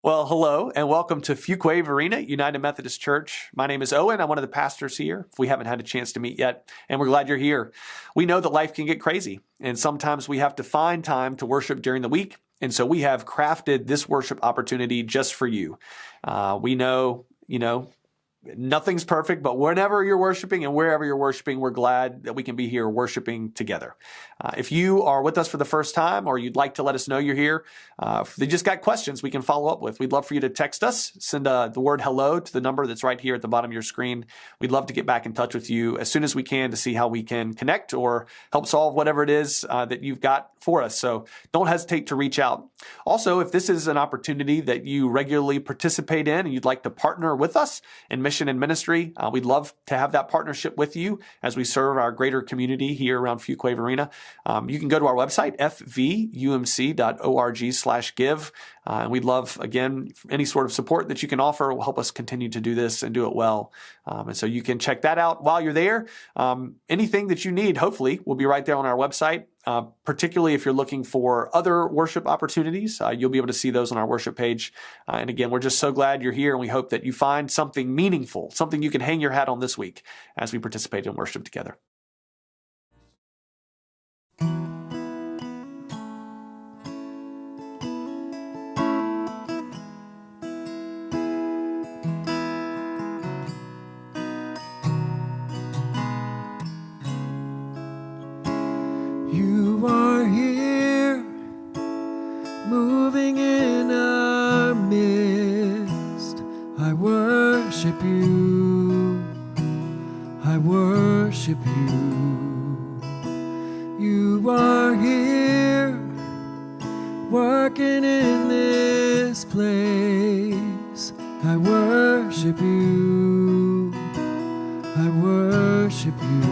Well, hello and welcome to Fuquay-Varina United Methodist Church. My name is Owen. I'm one of the pastors here, if we haven't had a chance to meet yet, and we're glad you're here. We know that life can get crazy, and sometimes we have to find time to worship during the week, and so we have crafted this worship opportunity just for you. We know, nothing's perfect, but whenever you're worshiping and wherever you're worshiping, we're glad that we can be here worshiping together. If you are with us for the first time or you'd like to let us know you're here, if you just got questions we can follow up with, we'd love for you to text us, send the word hello to the number that's right here at the bottom of your screen. We'd love to get back in touch with you as soon as we can to see how we can connect or help solve whatever it is that you've got for us. So don't hesitate to reach out. Also, if this is an opportunity that you regularly participate in and you'd like to partner with us in mission and ministry, we'd love to have that partnership with you as we serve our greater community here around Fuquay-Varina. You can go to our website, fvumc.org/give. And we'd love, again, any sort of support that you can offer will help us continue to do this and do it well. And so you can check that out while you're there. Anything that you need, hopefully, will be right there on our website. Particularly if you're looking for other worship opportunities, you'll be able to see those on our worship page. And again, we're just so glad you're here, and we hope that you find something meaningful, something you can hang your hat on this week as we participate in worship together. You are here, moving in our midst. I worship you, I worship you. You are here, working in this place. I worship you, I worship you.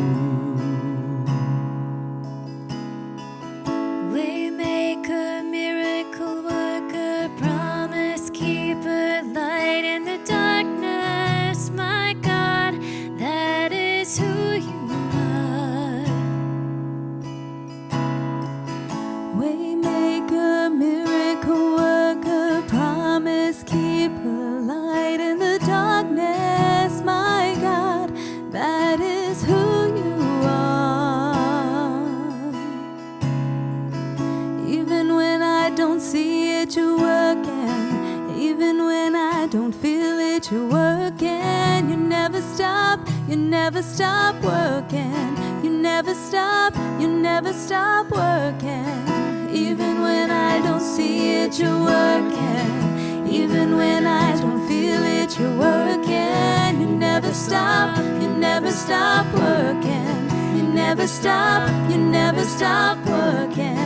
You're working, you never stop working, you never stop working. Even when I don't see it, you're working. Even when I don't feel it, you're working. You never stop working. You never stop working.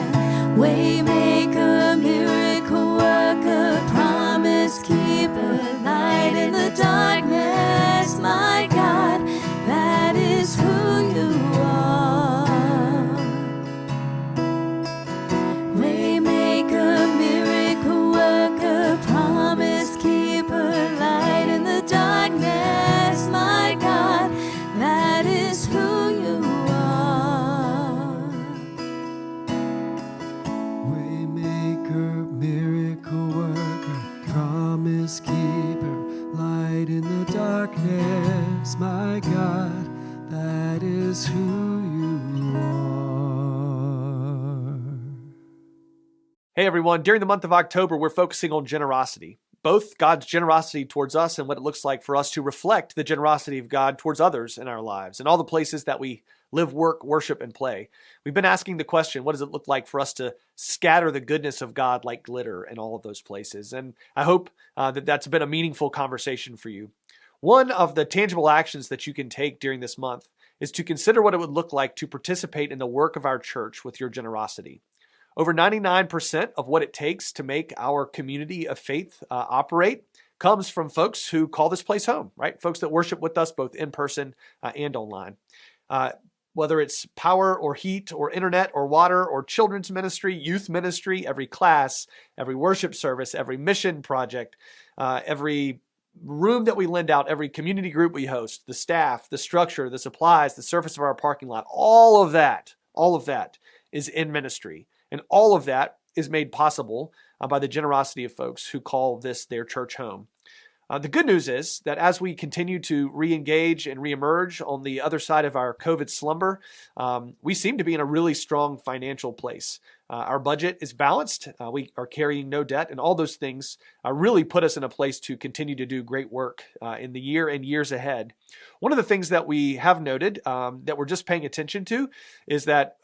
Waymaker, miracle worker, promise keeper, light in the darkness, my God, that is who you are. Waymaker, miracle worker, promise keeper, light in the darkness, my God, that is who you are. Waymaker, miracle worker, promise keeper, light in the darkness, my God, that is who you are. Hey everyone, during the month of October, we're focusing on generosity, both God's generosity towards us and what it looks like for us to reflect the generosity of God towards others in our lives and all the places that we live, work, worship, and play. We've been asking the question, what does it look like for us to scatter the goodness of God like glitter in all of those places? And I hope that that's been a meaningful conversation for you. One of the tangible actions that you can take during this month is to consider what it would look like to participate in the work of our church with your generosity. Over 99% of what it takes to make our community of faith operate comes from folks who call this place home, right? Folks that worship with us both in person and online. Whether it's power or heat or internet or water or children's ministry, youth ministry, every class, every worship service, every mission project, every room that we lend out, every community group we host, the staff, the structure, the supplies, the surface of our parking lot, all of that is in ministry. And all of that is made possible by the generosity of folks who call this their church home. The good news is that as we continue to re-engage and re-emerge on the other side of our COVID slumber, we seem to be in a really strong financial place. Our budget is balanced. We are carrying no debt, and all those things really put us in a place to continue to do great work in the year and years ahead. One of the things that we have noted that we're just paying attention to is that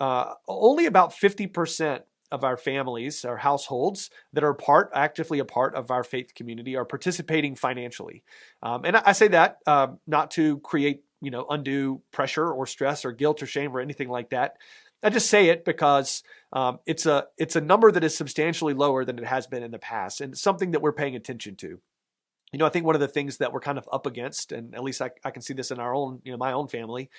only about 50% of our families, our households that are actively a part of our faith community are participating financially. And I say that not to create, undue pressure or stress or guilt or shame or anything like that. I just say it because it's a number that is substantially lower than it has been in the past, and something that we're paying attention to. I think one of the things that we're kind of up against, and at least I can see this in our own, my own family,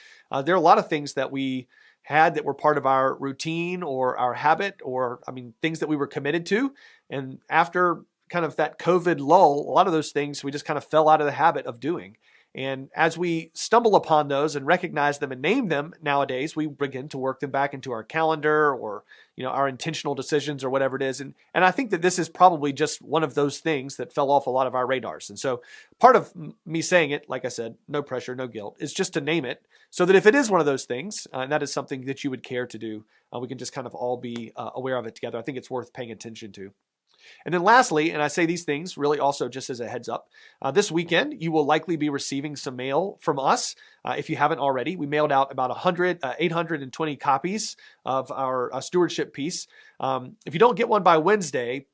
there are a lot of things that we had that were part of our routine or our habit, or things that we were committed to. And after kind of that COVID lull, a lot of those things we just kind of fell out of the habit of doing. And as we stumble upon those and recognize them and name them nowadays, we begin to work them back into our calendar or, our intentional decisions or whatever it is. And I think that this is probably just one of those things that fell off a lot of our radars. And so part of me saying it, like I said, no pressure, no guilt, is just to name it so that if it is one of those things, and that is something that you would care to do, we can just kind of all be aware of it together. I think it's worth paying attention to. And then lastly, and I say these things really also just as a heads up, this weekend you will likely be receiving some mail from us. If you haven't already, we mailed out about 820 copies of our stewardship piece. If you don't get one by Wednesday,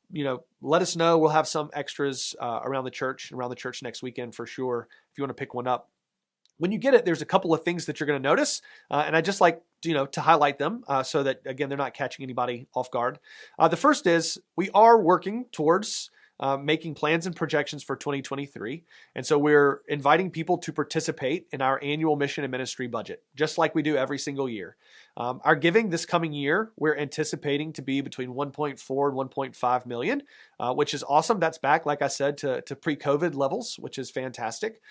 let us know. We'll have some extras around the church next weekend for sure if you want to pick one up. When you get it, there's a couple of things that you're going to notice, and I just like to highlight them so that, again, they're not catching anybody off guard. The first is we are working towards making plans and projections for 2023, and so we're inviting people to participate in our annual mission and ministry budget, just like we do every single year. Our giving this coming year, we're anticipating to be between 1.4 and 1.5 million, which is awesome. That's back, like I said, to pre-COVID levels, which is fantastic.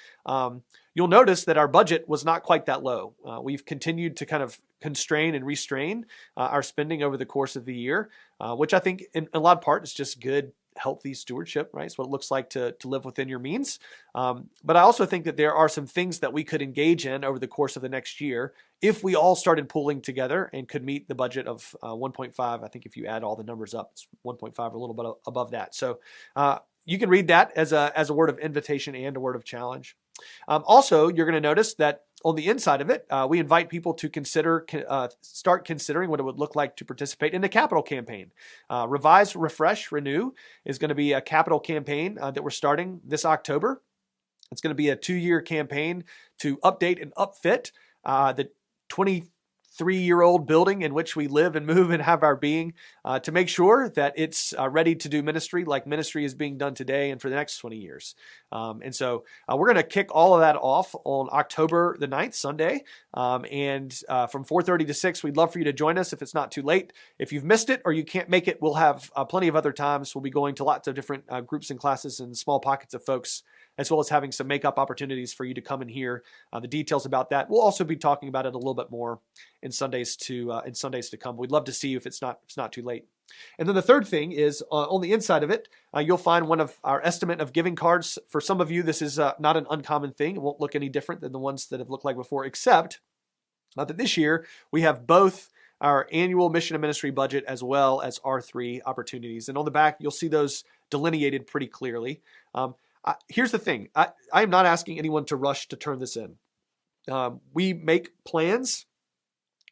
You'll notice that our budget was not quite that low. We've continued to kind of constrain and restrain our spending over the course of the year, which I think in a lot of part is just good, healthy stewardship, right? It's what it looks like to live within your means. But I also think that there are some things that we could engage in over the course of the next year if we all started pulling together and could meet the budget of 1.5. I think if you add all the numbers up, it's 1.5 or a little bit above that. So you can read that as a word of invitation and a word of challenge. Also, you're going to notice that on the inside of it, we invite people to start considering what it would look like to participate in a capital campaign. Revise, Refresh, Renew is going to be a capital campaign that we're starting this October. It's going to be a 2-year campaign to update and upfit the 23-year-old building in which we live and move and have our being, to make sure that it's ready to do ministry like ministry is being done today and for the next 20 years. And so we're going to kick all of that off on October the 9th, Sunday. And from 4:30 to 6, we'd love for you to join us if it's not too late. If you've missed it or you can't make it, we'll have plenty of other times. We'll be going to lots of different groups and classes and small pockets of folks, as well as having some makeup opportunities for you to come and hear the details about that. We'll also be talking about it a little bit more in Sundays to come. We'd love to see you if it's not too late. And then the third thing is on the inside of it, you'll find one of our estimate of giving cards. For some of you, this is not an uncommon thing. It won't look any different than the ones that have looked like before, except that this year we have both our annual mission and ministry budget as well as R3 opportunities. And on the back, you'll see those delineated pretty clearly. Here's the thing. I am not asking anyone to rush to turn this in. We make plans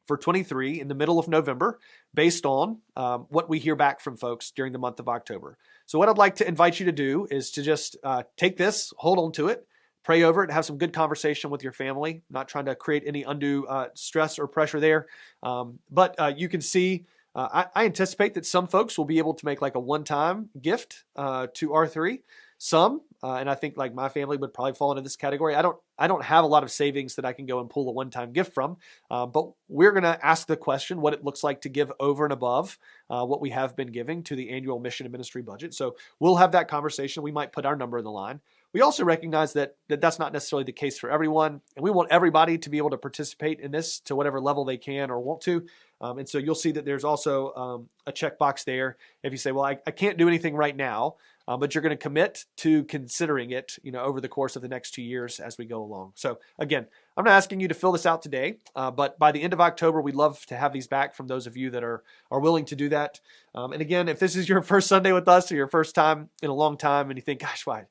for 23 in the middle of November based on what we hear back from folks during the month of October. So what I'd like to invite you to do is to just take this, hold on to it, pray over it, have some good conversation with your family. Not trying to create any undue stress or pressure there. But you can see, I anticipate that some folks will be able to make like a one-time gift to R3. Some, and I think like my family would probably fall into this category. I don't have a lot of savings that I can go and pull a one-time gift from, but we're going to ask the question what it looks like to give over and above what we have been giving to the annual mission and ministry budget. So we'll have that conversation. We might put our number in the line. We also recognize that that's not necessarily the case for everyone, and we want everybody to be able to participate in this to whatever level they can or want to. And so you'll see that there's also a checkbox there. If you say, well, I can't do anything right now, but you're going to commit to considering it, over the course of the next 2 years as we go along. So again, I'm not asking you to fill this out today, but by the end of October, we'd love to have these back from those of you that are willing to do that. And again, if this is your first Sunday with us or your first time in a long time and you think, gosh, why?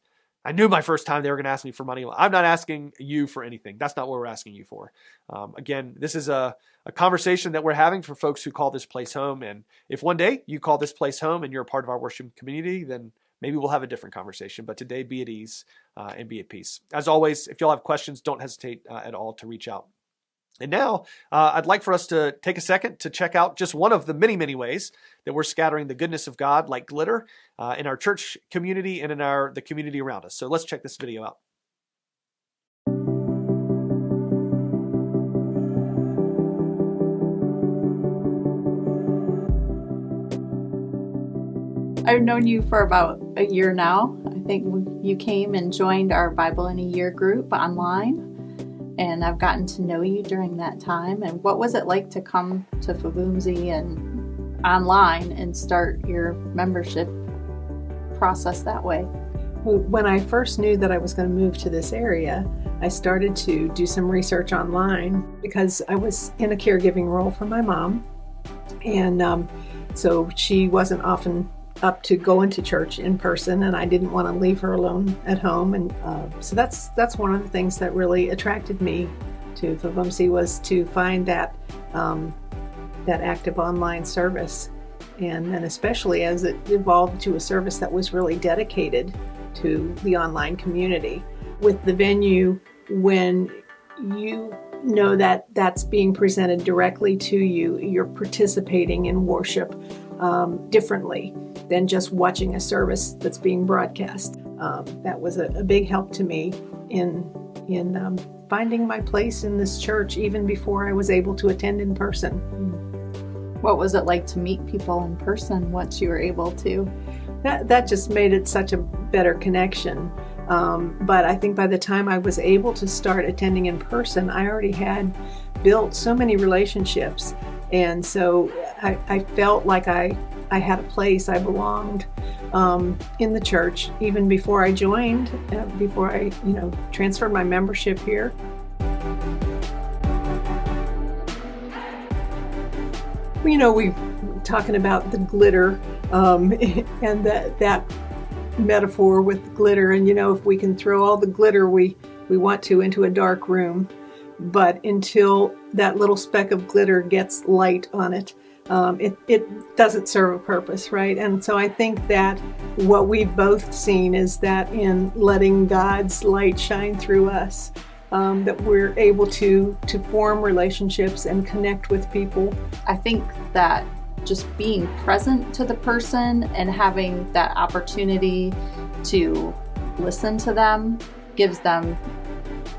I knew my first time they were going to ask me for money. I'm not asking you for anything. That's not what we're asking you for. Again, this is a conversation that we're having for folks who call this place home. And if one day you call this place home and you're a part of our worship community, then maybe we'll have a different conversation. But today, be at ease and be at peace. As always, if y'all have questions, don't hesitate at all to reach out. And now I'd like for us to take a second to check out just one of the many, many ways that we're scattering the goodness of God like glitter in our church community and in the community around us. So let's check this video out. I've known you for about a year now. I think you came and joined our Bible in a Year group online. And I've gotten to know you during that time. And what was it like to come to Fuquay and online and start your membership process that way? When I first knew that I was going to move to this area, I started to do some research online because I was in a caregiving role for my mom. And so she wasn't often up to going to church in person, and I didn't want to leave her alone at home. And so that's one of the things that really attracted me to Fuquay was to find that active online service, and especially as it evolved to a service that was really dedicated to the online community. With the venue, when you know that that's being presented directly to you, you're participating in worship differently than just watching a service that's being broadcast. That was a big help to me in finding my place in this church even before I was able to attend in person. What was it like to meet people in person once you were able to? That just made it such a better connection. But I think by the time I was able to start attending in person, I already had built so many relationships. And so I felt like I had a place, I belonged in the church even before I joined, before I transferred my membership here. We were talking about the glitter and that metaphor with glitter, and if we can throw all the glitter we want to into a dark room, but until that little speck of glitter gets light on it, it doesn't serve a purpose, right? And so I think that what we've both seen is that in letting God's light shine through us, that we're able to form relationships and connect with people. I think that just being present to the person and having that opportunity to listen to them gives them,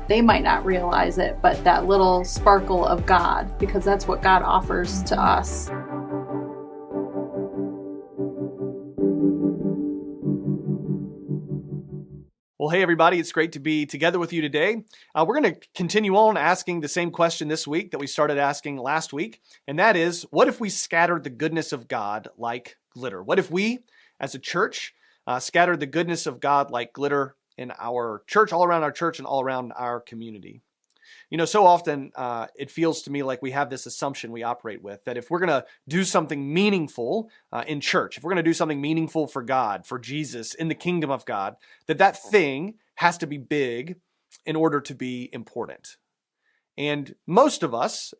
they might not realize it, but that little sparkle of God, because that's what God offers to us. Well, hey, everybody, it's great to be together with you today. We're going to continue on asking the same question this week that we started asking last week, and that is, what if we scattered the goodness of God like glitter? What if we, as a church, scattered the goodness of God like glitter in our church, all around our church and all around our community? So often it feels to me like we have this assumption we operate with, that if we're going to do something meaningful in church, if we're going to do something meaningful for God, for Jesus, in the kingdom of God, that thing has to be big in order to be important. And most of us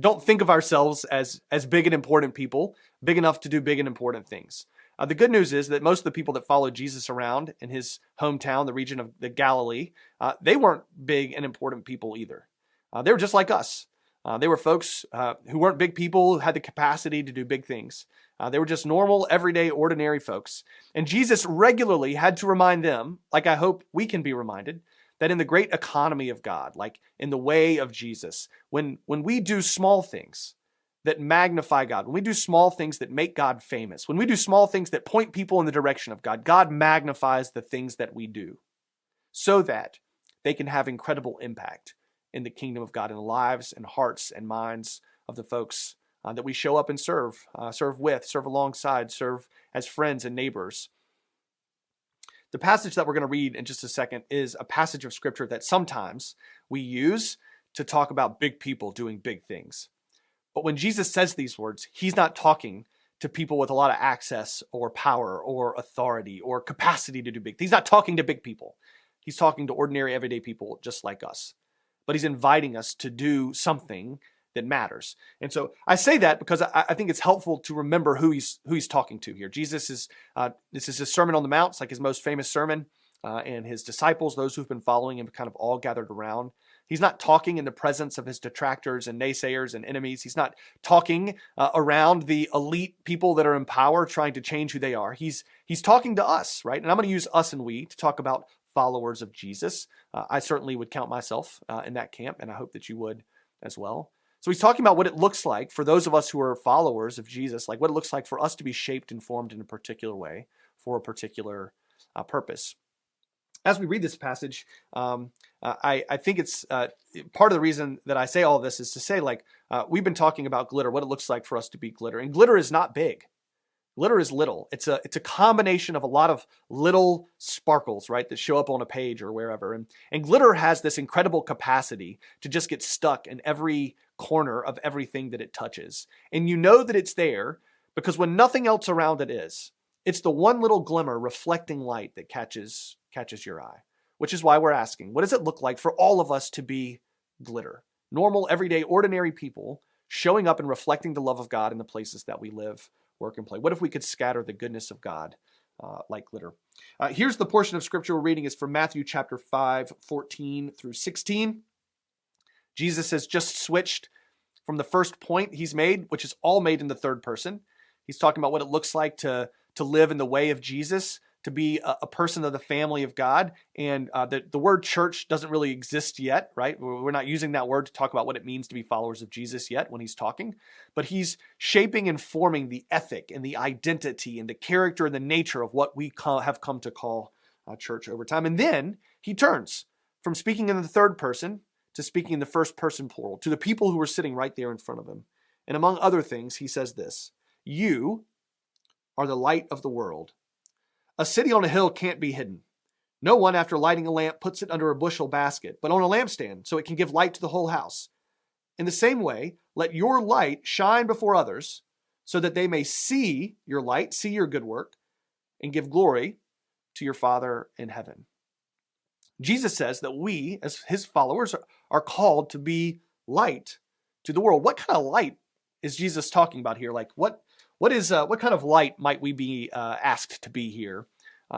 don't think of ourselves as big and important people, big enough to do big and important things. The good news is that most of the people that followed Jesus around in his hometown, the region of the Galilee, they weren't big and important people either. They were just like us. They were folks who weren't big people, who had the capacity to do big things. They were just normal, everyday, ordinary folks. And Jesus regularly had to remind them, like I hope we can be reminded, that in the great economy of God, like in the way of Jesus, when we do small things that magnify God, when we do small things that make God famous, when we do small things that point people in the direction of God, God magnifies the things that we do so that they can have incredible impact in the kingdom of God, in the lives and hearts and minds of the folks that we show up and serve with, serve alongside, serve as friends and neighbors. The passage that we're going to read in just a second is a passage of scripture that sometimes we use to talk about big people doing big things. But when Jesus says these words, he's not talking to people with a lot of access or power or authority or capacity to do big things. He's not talking to big people. He's talking to ordinary, everyday people just like us. But he's inviting us to do something that matters. And so I say that because I think it's helpful to remember who he's talking to here. Jesus is, this is his Sermon on the Mount. It's like his most famous sermon. And his disciples, those who've been following him, kind of all gathered around. He's not talking in the presence of his detractors and naysayers and enemies. He's not talking around the elite people that are in power trying to change who they are. He's talking to us, right? And I'm going to use us and we to talk about followers of Jesus. I certainly would count myself in that camp, and I hope that you would as well. So he's talking about what it looks like for those of us who are followers of Jesus, like what it looks like for us to be shaped and formed in a particular way for a particular purpose. As we read this passage, I think it's part of the reason that I say all this is to say, like, we've been talking about glitter, what it looks like for us to be glitter. And glitter is not big. Glitter is little. It's a combination of a lot of little sparkles, right, that show up on a page or wherever. And glitter has this incredible capacity to just get stuck in every corner of everything that it touches. And you know that it's there because when nothing else around it is, it's the one little glimmer reflecting light that catches your eye, which is why we're asking, what does it look like for all of us to be glitter? Normal, everyday, ordinary people showing up and reflecting the love of God in the places that we live, work, and play. What if we could scatter the goodness of God like glitter? Here's the portion of scripture we're reading is from Matthew chapter 5, 14 through 16. Jesus has just switched from the first point he's made, which is all made in the third person. He's talking about what it looks like to live in the way of Jesus, to be a person of the family of God. And the word church doesn't really exist yet, right? We're not using that word to talk about what it means to be followers of Jesus yet when he's talking. But he's shaping and forming the ethic and the identity and the character and the nature of what we have come to call church over time. And then he turns from speaking in the third person to speaking in the first person plural to the people who were sitting right there in front of him. And among other things, he says this: "You are the light of the world. A city on a hill can't be hidden. No one, after lighting a lamp, puts it under a bushel basket, but on a lampstand, so it can give light to the whole house. In the same way, let your light shine before others, so that they may see your light, see your good work, and give glory to your Father in heaven." Jesus says that we, as his followers, are called to be light to the world. What kind of light is Jesus talking about here? Like, what kind of light might we be asked to be here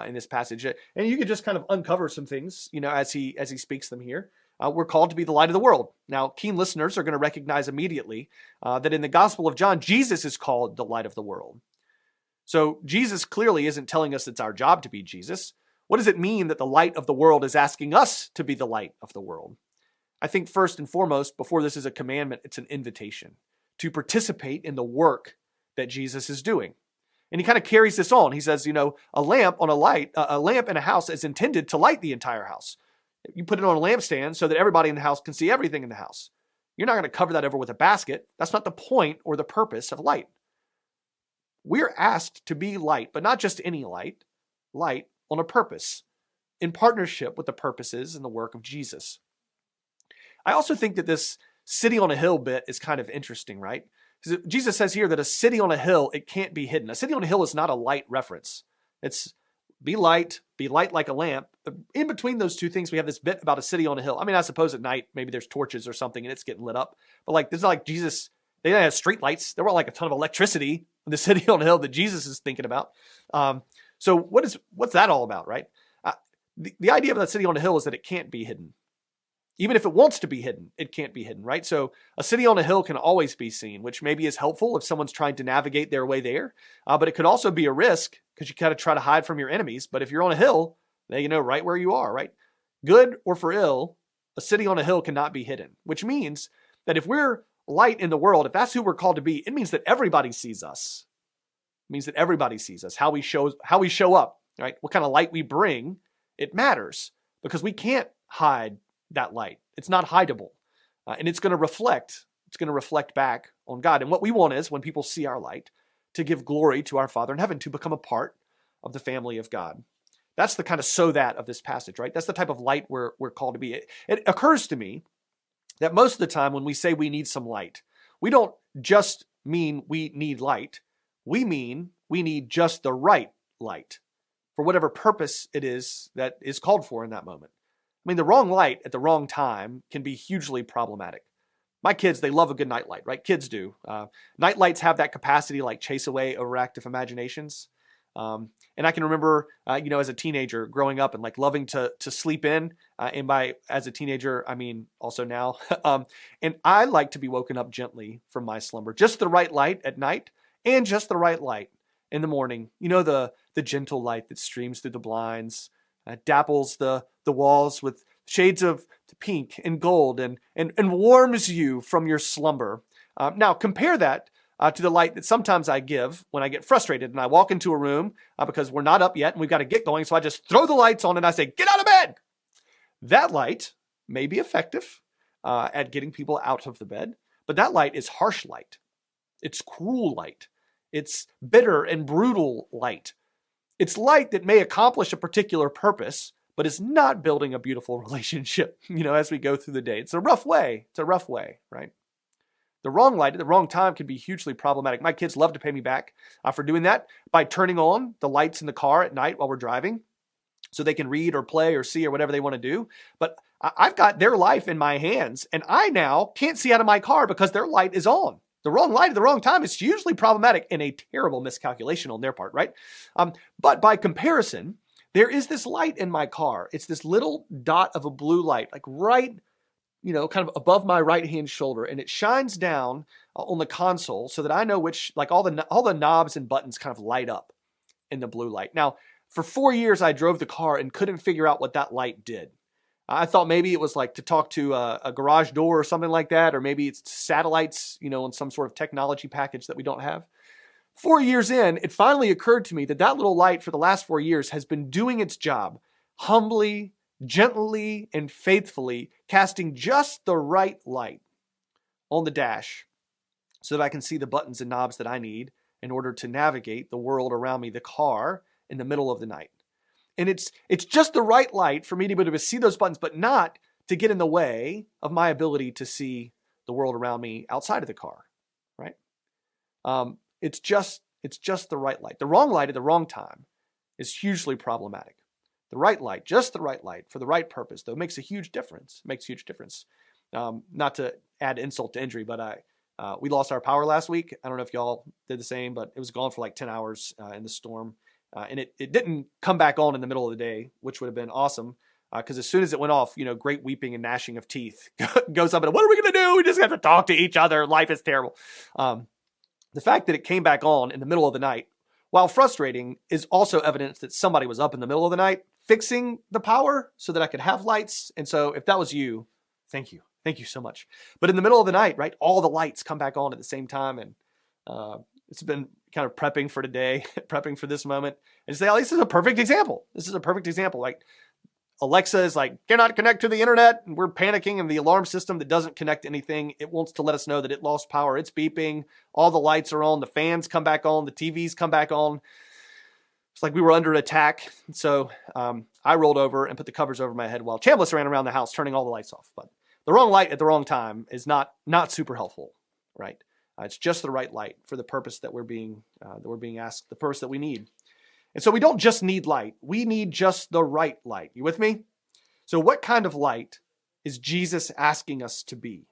in this passage? And you could just kind of uncover some things, as he speaks them here. We're called to be the light of the world. Now, keen listeners are going to recognize immediately that in the Gospel of John, Jesus is called the light of the world. So Jesus clearly isn't telling us it's our job to be Jesus. What does it mean that the light of the world is asking us to be the light of the world? I think first and foremost, before this is a commandment, it's an invitation to participate in the work that Jesus is doing. And he kind of carries this on. He says, a lamp in a house is intended to light the entire house. You put it on a lampstand so that everybody in the house can see everything in the house. You're not going to cover that over with a basket. That's not the point or the purpose of light. We're asked to be light, but not just any light on a purpose, in partnership with the purposes and the work of Jesus. I also think that this city on a hill bit is kind of interesting, right? Jesus says here that a city on a hill, it can't be hidden. A city on a hill is not a light reference. It's be light like a lamp. In between those two things, we have this bit about a city on a hill. I mean, I suppose at night, maybe there's torches or something and it's getting lit up. But this is like Jesus, they didn't have street lights. There weren't like a ton of electricity in the city on a hill that Jesus is thinking about. So what's that all about, right? The idea of that city on a hill is that it can't be hidden. Even if it wants to be hidden, it can't be hidden, right? So a city on a hill can always be seen, which maybe is helpful if someone's trying to navigate their way there. But it could also be a risk because you kind of try to hide from your enemies. But if you're on a hill, they know right where you are, right? Good or for ill, a city on a hill cannot be hidden, which means that if we're light in the world, if that's who we're called to be, it means that everybody sees us. It means that everybody sees us, how we show up, right? What kind of light we bring, it matters because we can't hide that light. It's not hideable. And it's going to reflect It's going to reflect back on God. And what we want is, when people see our light, to give glory to our Father in heaven, to become a part of the family of God. That's the kind of "so that" of this passage, right? That's the type of light we're called to be. It occurs to me that most of the time when we say we need some light, we don't just mean we need light. We mean we need just the right light for whatever purpose it is that is called for in that moment. I mean, the wrong light at the wrong time can be hugely problematic. My kids, they love a good nightlight, right? Kids do. Nightlights have that capacity to like chase away overactive imaginations. And I can remember, as a teenager growing up and like loving to sleep in. And as a teenager, I mean also now. And I like to be woken up gently from my slumber. Just the right light at night and just the right light in the morning. The gentle light that streams through the blinds, dapples the walls with shades of pink and gold and warms you from your slumber. Now compare that to the light that sometimes I give when I get frustrated and I walk into a room because we're not up yet and we've got to get going. So I just throw the lights on and I say, "Get out of bed." That light may be effective at getting people out of the bed, but that light is harsh light. It's cruel light. It's bitter and brutal light. It's light that may accomplish a particular purpose, but is not building a beautiful relationship, as we go through the day. It's a rough way. It's a rough way, right? The wrong light at the wrong time can be hugely problematic. My kids love to pay me back for doing that by turning on the lights in the car at night while we're driving so they can read or play or see or whatever they want to do. But I've got their life in my hands and I now can't see out of my car because their light is on. The wrong light at the wrong time is hugely problematic and a terrible miscalculation on their part, right? But by comparison, there is this light in my car. It's this little dot of a blue light, like right, kind of above my right-hand shoulder. And it shines down on the console so that I know which, like all the knobs and buttons kind of light up in the blue light. Now, for 4 years, I drove the car and couldn't figure out what that light did. I thought maybe it was like to talk to a garage door or something like that, or maybe it's satellites, on some sort of technology package that we don't have. 4 years in, it finally occurred to me that little light for the last 4 years has been doing its job, humbly, gently, and faithfully casting just the right light on the dash so that I can see the buttons and knobs that I need in order to navigate the world around me, the car, in the middle of the night. And it's just the right light for me to be able to see those buttons, but not to get in the way of my ability to see the world around me outside of the car, right? It's just the right light. The wrong light at the wrong time is hugely problematic. The right light, just the right light for the right purpose, though, makes a huge difference. Makes a huge difference. Not to add insult to injury, but we lost our power last week. I don't know if y'all did the same, but it was gone for like 10 hours in the storm. And it didn't come back on in the middle of the day, which would have been awesome. Because as soon as it went off, great weeping and gnashing of teeth goes up. And what are we going to do? We just have to talk to each other. Life is terrible. The fact that it came back on in the middle of the night, while frustrating, is also evidence that somebody was up in the middle of the night fixing the power so that I could have lights. And so if that was you, thank you. Thank you so much. But in the middle of the night, right, all the lights come back on at the same time. And it's been kind of prepping for today, prepping for this moment. And say, oh, this is a perfect example. This is a perfect example. Like Alexa is like, cannot connect to the internet. And we're panicking. And the alarm system that doesn't connect to anything, it wants to let us know that it lost power. It's beeping. All the lights are on. The fans come back on. The TVs come back on. It's like we were under attack. So I rolled over and put the covers over my head while Chambliss ran around the house, turning all the lights off. But the wrong light at the wrong time is not super helpful, right? It's just the right light for the purpose that we're being asked, the purpose that we need. And so we don't just need light. We need just the right light. You with me? So what kind of light is Jesus asking us to be?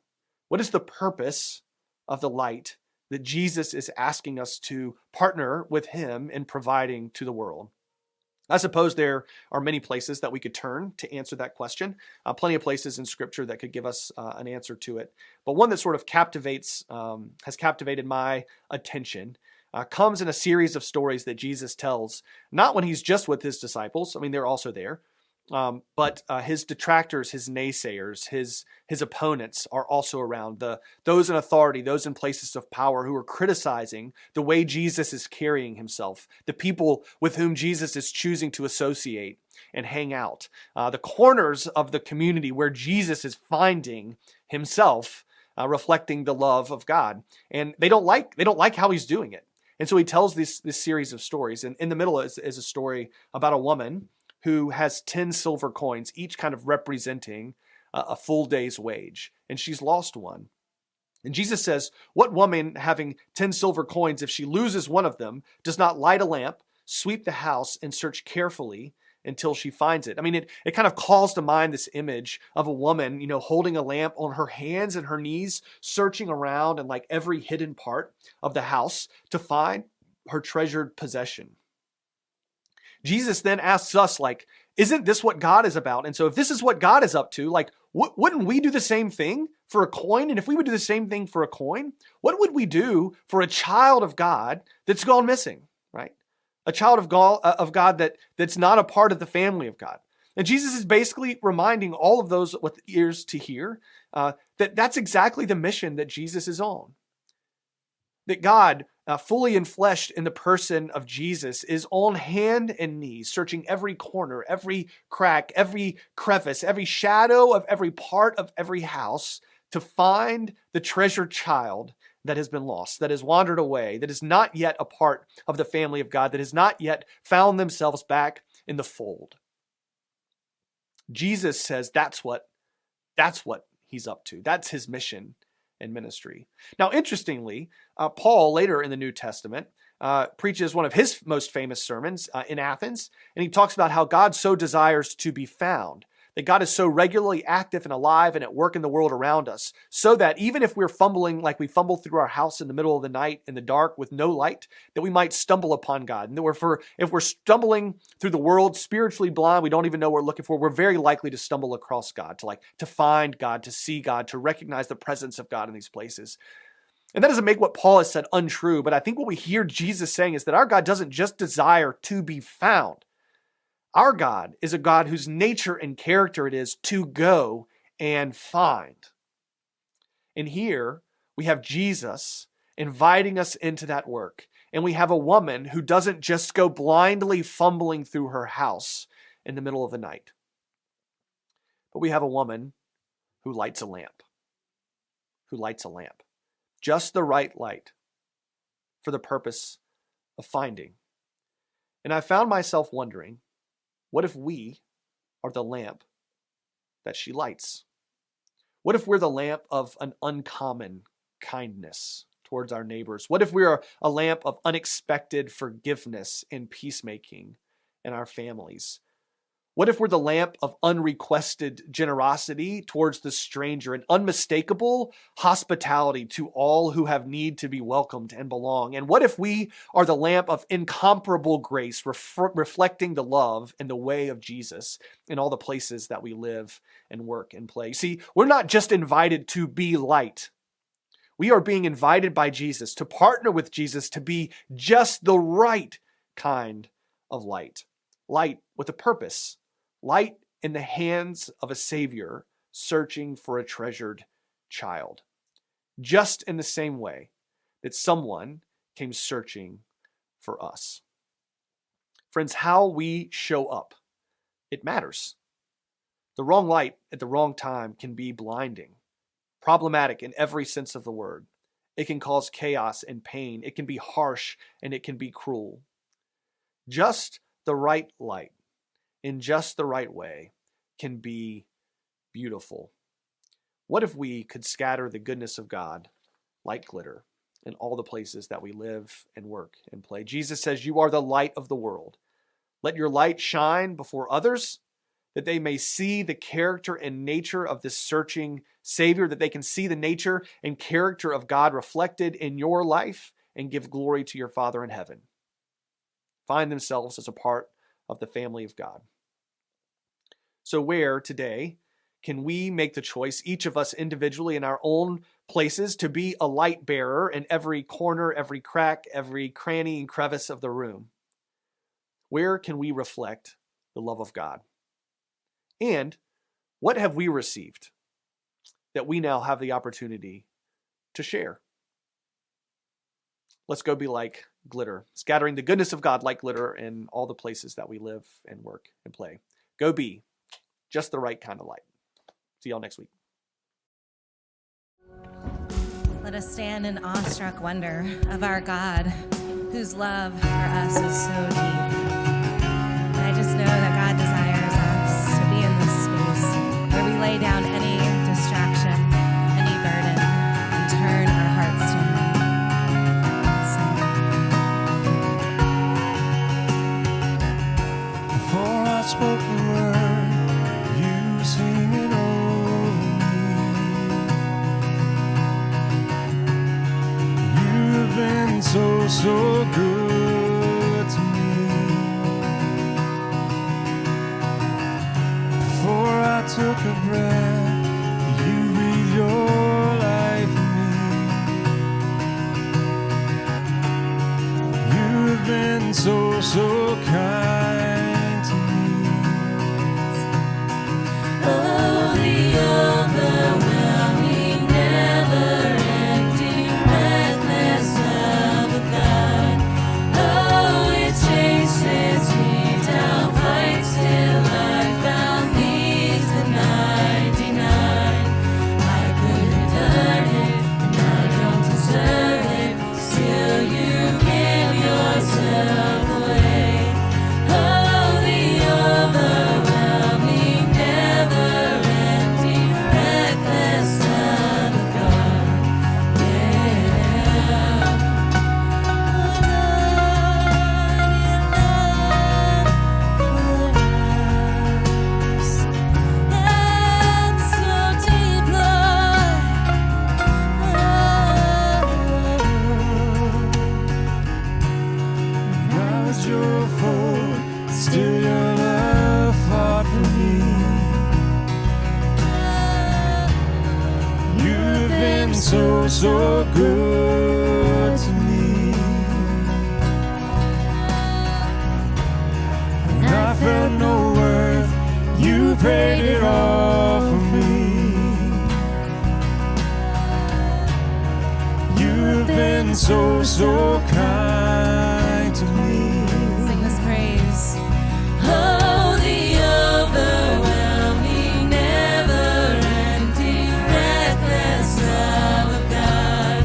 What is the purpose of the light that Jesus is asking us to partner with him in providing to the world? I suppose there are many places that we could turn to answer that question. Plenty of places in Scripture that could give us an answer to it. But one that sort of has captivated my attention, comes in a series of stories that Jesus tells, not when he's just with his disciples. I mean, they're also there. But his detractors, his naysayers, his opponents are also around. Those in authority, those in places of power who are criticizing the way Jesus is carrying himself, the people with whom Jesus is choosing to associate and hang out, the corners of the community where Jesus is finding himself reflecting the love of God. And they don't like how he's doing it. And so he tells this series of stories. And in the middle is a story about a woman who has 10 silver coins, each kind of representing a full day's wage. And she's lost one. And Jesus says, what woman having 10 silver coins, if she loses one of them, does not light a lamp, sweep the house, and search carefully until she finds it? I mean, it kind of calls to mind this image of a woman, holding a lamp on her hands and her knees, searching around in like every hidden part of the house to find her treasured possession. Jesus then asks us, like, isn't this what God is about? And so if this is what God is up to, like, wouldn't we do the same thing for a coin? And if we would do the same thing for a coin, what would we do for a child of God that's gone missing, right? A child of God that's not a part of the family of God. And Jesus is basically reminding all of those with ears to hear that's exactly the mission that Jesus is on. That God, fully enfleshed in the person of Jesus, is on hand and knees, searching every corner, every crack, every crevice, every shadow of every part of every house to find the treasured child that has been lost, that has wandered away, that is not yet a part of the family of God, that has not yet found themselves back in the fold. Jesus says that's what he's up to. That's his mission and ministry. Now, interestingly, Paul, later in the New Testament, preaches one of his most famous sermons in Athens, and he talks about how God so desires to be found, that God is so regularly active and alive and at work in the world around us, so that even if we're fumbling like we fumble through our house in the middle of the night in the dark with no light, that we might stumble upon God. And if we're stumbling through the world spiritually blind, we don't even know what we're looking for, we're very likely to stumble across God, to find God, to see God, to recognize the presence of God in these places. And that doesn't make what Paul has said untrue, but I think what we hear Jesus saying is that our God doesn't just desire to be found. Our God is a God whose nature and character it is to go and find. And here we have Jesus inviting us into that work. And we have a woman who doesn't just go blindly fumbling through her house in the middle of the night. But we have a woman who lights a lamp. Just the right light for the purpose of finding. And I found myself wondering, what if we are the lamp that she lights? What if we're the lamp of an uncommon kindness towards our neighbors? What if we are a lamp of unexpected forgiveness and peacemaking in our families? What if we're the lamp of unrequested generosity towards the stranger and unmistakable hospitality to all who have need to be welcomed and belong? And what if we are the lamp of incomparable grace, reflecting the love and the way of Jesus in all the places that we live and work and play? See, we're not just invited to be light. We are being invited by Jesus to partner with Jesus to be just the right kind of light. Light with a purpose. Light in the hands of a Savior searching for a treasured child. Just in the same way that someone came searching for us. Friends, how we show up, it matters. The wrong light at the wrong time can be blinding, problematic in every sense of the word. It can cause chaos and pain. It can be harsh and it can be cruel. Just the right light in just the right way can be beautiful. What if we could scatter the goodness of God like glitter in all the places that we live and work and play? Jesus says, you are the light of the world. Let your light shine before others, that they may see the character and nature of this searching Savior, that they can see the nature and character of God reflected in your life and give glory to your Father in heaven. Find themselves as a part of the family of God. So where today can we make the choice, each of us individually in our own places, to be a light bearer in every corner, every crack, every cranny and crevice of the room? Where can we reflect the love of God? And what have we received that we now have the opportunity to share? Let's go be like glitter, scattering the goodness of God like glitter in all the places that we live and work and play. Go be just the right kind of light. See y'all next week. Let us stand in awestruck wonder of our God, whose love for us is so deep. And I just know that God desires us to be in this space where we lay down any distraction, any burden, and turn our hearts to Him. Before I spoke the word, you were singing over me. You have been so good to me. Before I took a breath, you breathed your life in me. You have been so kind to me. Oh, the overwhelming, never-ending, reckless love of God. Oh, it chases me down, fights till I found these the 99. I couldn't earn it, and I don't deserve it. Still, you give yourself away. Oh, the overwhelming, never-ending, reckless love of God. Yeah. That's so deep, Lord. I was your foe, still your love fought for me. You've been so good to me. When I felt no worth, you paid it all for me. You've been so kind to me. Sing this praise. Oh, the overwhelming, never-ending, reckless love of God.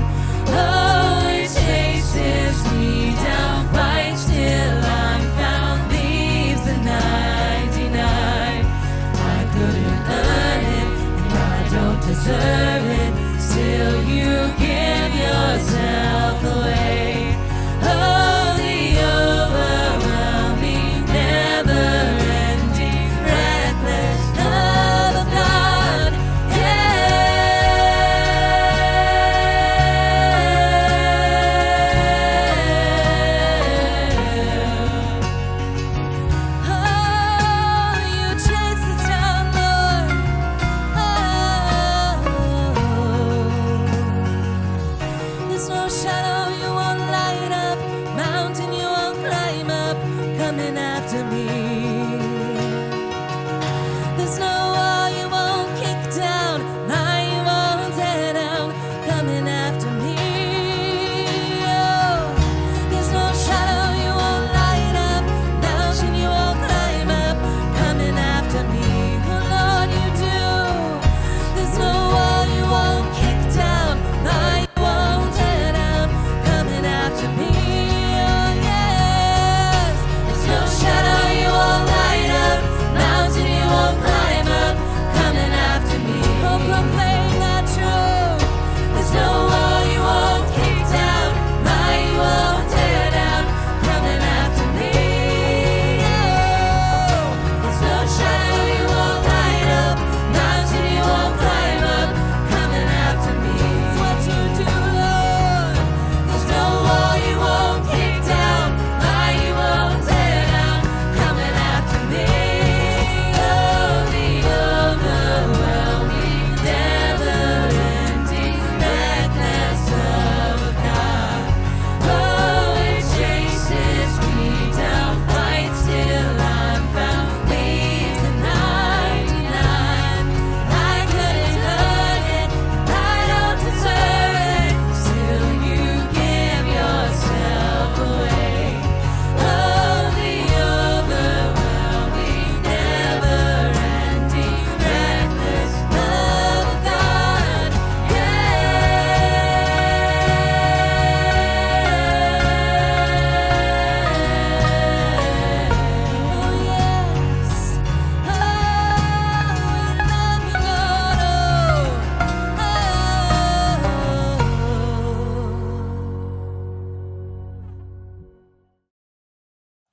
Oh, it chases me down, fights till I'm found, leaves the 99. I couldn't earn it, and I don't deserve it. Still, you give yourself away.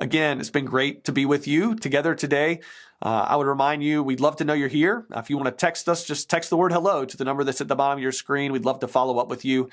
again, it's been great to be with you together today. I would remind you, we'd love to know you're here. If you want to text us, just text the word hello to the number that's at the bottom of your screen. We'd love to follow up with you,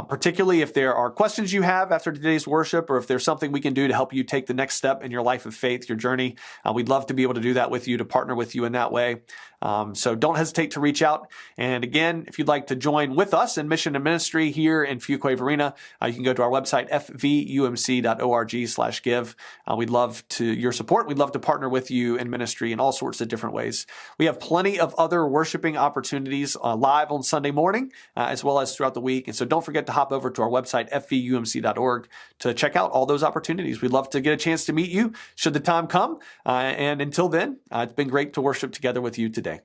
particularly if there are questions you have after today's worship, or if there's something we can do to help you take the next step in your life of faith, your journey. We'd love to be able to do that with you, to partner with you in that way. So don't hesitate to reach out. And again, if you'd like to join with us in mission and ministry here in Fuquay-Varina, you can go to our website, fvumc.org/give. We'd love your support. We'd love to partner with you in ministry in all sorts of different ways. We have plenty of other worshiping opportunities live on Sunday morning, as well as throughout the week. And so don't forget to hop over to our website, fvumc.org, to check out all those opportunities. We'd love to get a chance to meet you should the time come. And until then, it's been great to worship together with you today.